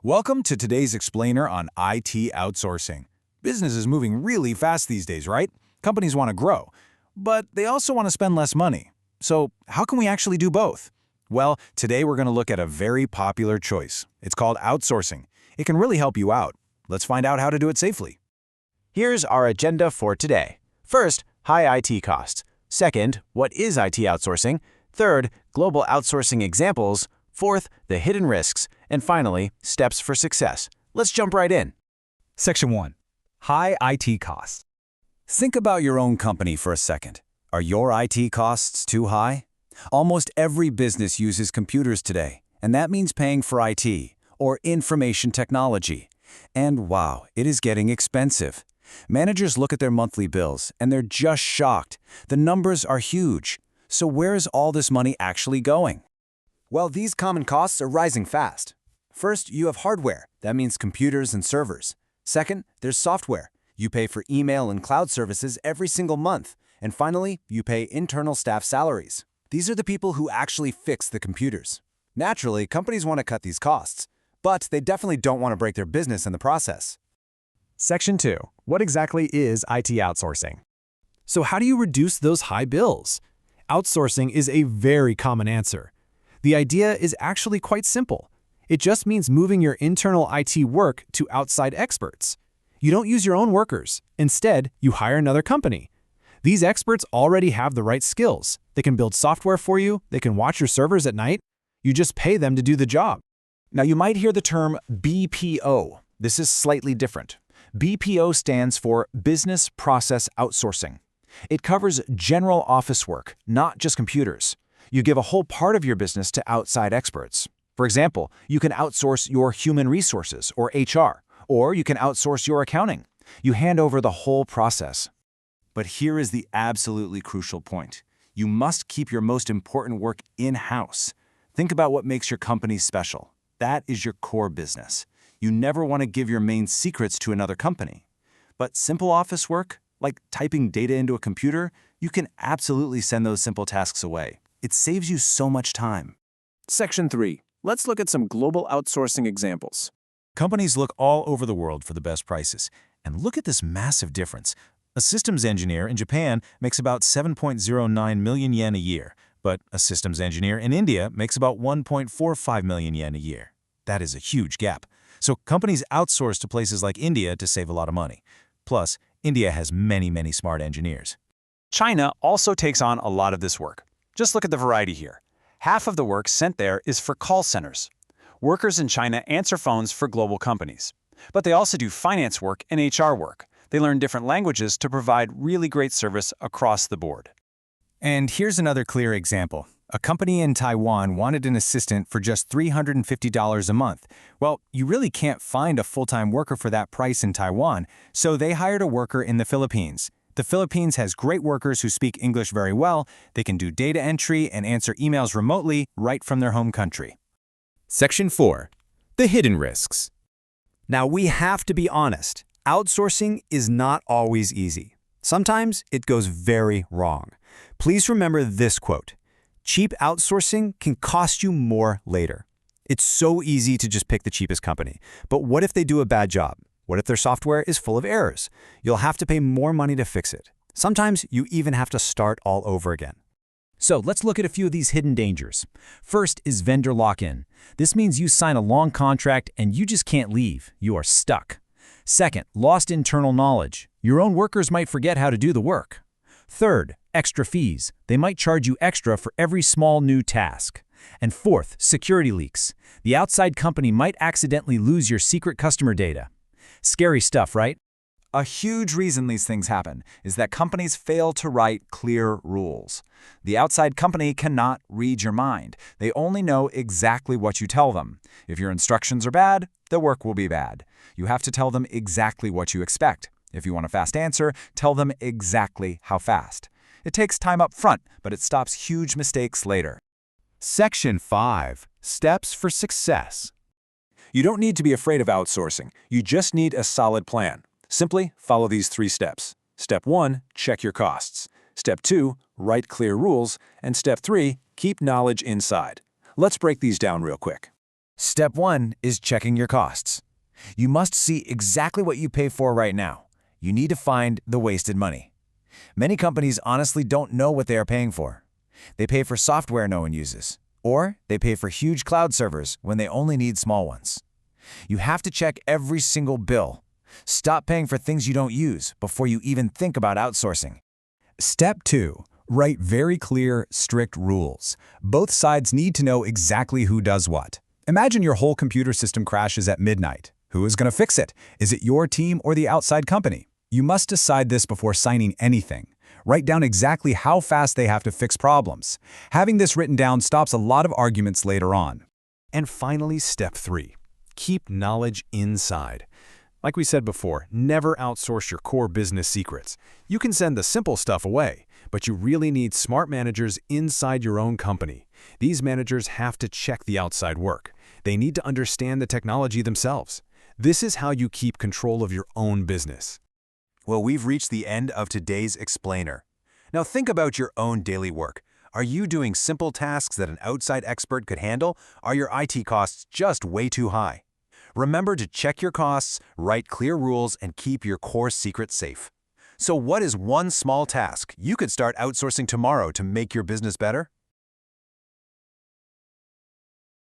Welcome to today's explainer on IT outsourcing. Business is moving really fast these days, right? Companies want to grow, but they also want to spend less money. So how can we actually do both? Well, today we're going to look at a very popular choice. It's called outsourcing. It can really help you out. Let's find out how to do it safely. Here's our agenda for today. First, high IT costs. Second, what is IT outsourcing? Third, global outsourcing examples. Fourth, the hidden risks. And finally, steps for success. Let's jump right in. Section 1. High IT costs. Think about your own company for a second. Are your IT costs too high? Almost every business uses computers today, and that means paying for IT, or information technology. And wow, it is getting expensive. Managers look at their monthly bills, and they're just shocked. The numbers are huge. So where is all this money actually going? Well, these common costs are rising fast. First, you have hardware. That means computers and servers. Second, there's software. You pay for email and cloud services every single month. And finally, you pay internal staff salaries. These are the people who actually fix the computers. Naturally, companies want to cut these costs, but they definitely don't want to break their business in the process. Section 2. What exactly is IT outsourcing? So how do you reduce those high bills? Outsourcing is a very common answer. The idea is actually quite simple. It just means moving your internal IT work to outside experts. You don't use your own workers. Instead, you hire another company. These experts already have the right skills. They can build software for you. They can watch your servers at night. You just pay them to do the job. Now, you might hear the term BPO. This is slightly different. BPO stands for Business Process Outsourcing. It covers general office work, not just computers. You give a whole part of your business to outside experts. For example, you can outsource your human resources, or HR, or you can outsource your accounting. You hand over the whole process. But here is the absolutely crucial point. You must keep your most important work in-house. Think about what makes your company special. That is your core business. You never want to give your main secrets to another company. But simple office work, like typing data into a computer, you can absolutely send those simple tasks away. It saves you so much time. Section 3. Let's look at some global outsourcing examples. Companies look all over the world for the best prices. And look at this massive difference. A systems engineer in Japan makes about 7.09 million yen a year, but a systems engineer in India makes about 1.45 million yen a year. That is a huge gap. So companies outsource to places like India to save a lot of money. Plus, India has many smart engineers. China also takes on a lot of this work. Just look at the variety here. Half of the work sent there is for call centers. Workers in China answer phones for global companies. But they also do finance work and HR work. They learn different languages to provide really great service across the board. And here's another clear example. A company in Taiwan wanted an assistant for just $350 a month. Well, you really can't find a full-time worker for that price in Taiwan, so they hired a worker in the Philippines. The Philippines has great workers who speak English very well. They can do data entry and answer emails remotely right from their home country. Section 4. The hidden risks. Now, we have to be honest. Outsourcing is not always easy. Sometimes it goes very wrong. Please remember this quote. Cheap outsourcing can cost you more later. It's so easy to just pick the cheapest company. But what if they do a bad job? What if their software is full of errors? You'll have to pay more money to fix it. Sometimes you even have to start all over again. So let's look at a few of these hidden dangers. First is vendor lock-in. This means you sign a long contract and you just can't leave. You are stuck. Second, lost internal knowledge. Your own workers might forget how to do the work. Third, extra fees. They might charge you extra for every small new task. And fourth, security leaks. The outside company might accidentally lose your secret customer data. Scary stuff, right? A huge reason these things happen is that companies fail to write clear rules. The outside company cannot read your mind. They only know exactly what you tell them. If your instructions are bad, the work will be bad. You have to tell them exactly what you expect. If you want a fast answer, tell them exactly how fast. It takes time up front, but it stops huge mistakes later. Section 5. Steps for success. You don't need to be afraid of outsourcing. You just need a solid plan. Simply follow these 3 steps. Step 1, check your costs. Step 2, write clear rules. And Step 3, keep knowledge inside. Let's break these down real quick. Step 1 is checking your costs. You must see exactly what you pay for right now. You need to find the wasted money. Many companies honestly don't know what they are paying for. They pay for software no one uses, or they pay for huge cloud servers when they only need small ones. You have to check every single bill. Stop paying for things you don't use before you even think about outsourcing. Step 2. Write very clear, strict rules. Both sides need to know exactly who does what. Imagine your whole computer system crashes at midnight. Who is going to fix it? Is it your team or the outside company? You must decide this before signing anything. Write down exactly how fast they have to fix problems. Having this written down stops a lot of arguments later on. And finally, step 3. Keep knowledge inside. Like we said before, never outsource your core business secrets. You can send the simple stuff away, but you really need smart managers inside your own company. These managers have to check the outside work. They need to understand the technology themselves. This is how you keep control of your own business. Well, we've reached the end of today's explainer. Now think about your own daily work. Are you doing simple tasks that an outside expert could handle? Are your IT costs just way too high? Remember to check your costs, write clear rules, and keep your core secrets safe. So what is one small task you could start outsourcing tomorrow to make your business better?